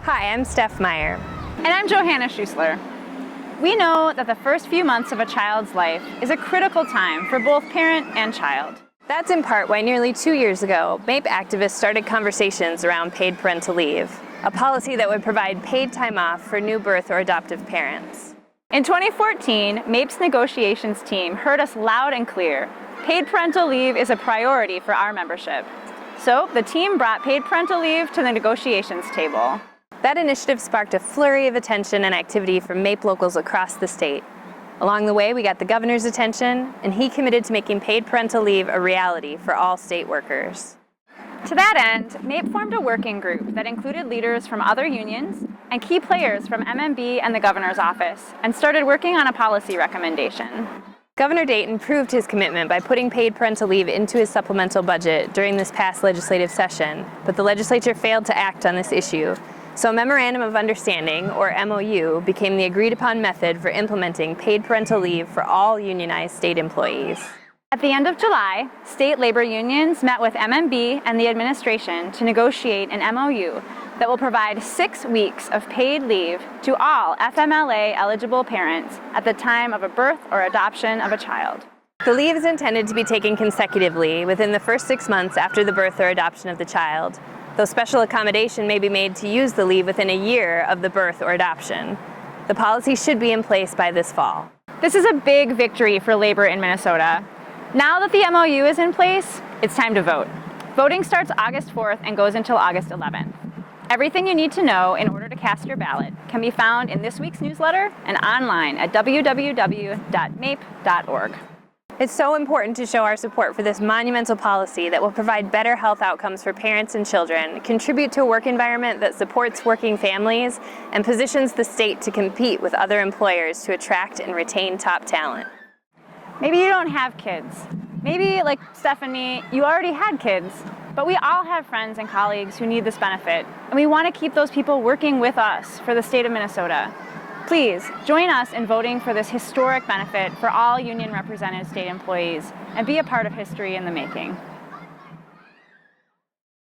Hi, I'm Steph Meyer. And I'm Johanna Schussler. We know that the first few months of a child's life is a critical time for both parent and child. That's in part why nearly 2 years ago, MAPE activists started conversations around paid parental leave, a policy that would provide paid time off for new birth or adoptive parents. In 2014, MAPE's negotiations team heard us loud and clear. Paid parental leave is a priority for our membership. So the team brought paid parental leave to the negotiations table. That initiative sparked a flurry of attention and activity from MAPE locals across the state. Along the way, we got the governor's attention, and he committed to making paid parental leave a reality for all state workers. To that end, MAPE formed a working group that included leaders from other unions and key players from MMB and the governor's office, and started working on a policy recommendation. Governor Dayton proved his commitment by putting paid parental leave into his supplemental budget during this past legislative session, but the legislature failed to act on this issue. So a Memorandum of Understanding, or MOU, became the agreed-upon method for implementing paid parental leave for all unionized state employees. At the end of July, state labor unions met with MMB and the administration to negotiate an MOU that will provide 6 weeks of paid leave to all FMLA-eligible parents at the time of a birth or adoption of a child. The leave is intended to be taken consecutively within the first 6 months after the birth or adoption of the child, though special accommodation may be made to use the leave within a year of the birth or adoption. The policy should be in place by this fall. This is a big victory for labor in Minnesota. Now that the MOU is in place, it's time to vote. Voting starts August 4th and goes until August 11th. Everything you need to know in order to cast your ballot can be found in this week's newsletter and online at www.mape.org. It's so important to show our support for this monumental policy that will provide better health outcomes for parents and children, contribute to a work environment that supports working families, and positions the state to compete with other employers to attract and retain top talent. Maybe you don't have kids. Maybe, like Steph and me, you already had kids. But we all have friends and colleagues who need this benefit, and we want to keep those people working with us for the state of Minnesota. Please join us in voting for this historic benefit for all union represented state employees and be a part of history in the making.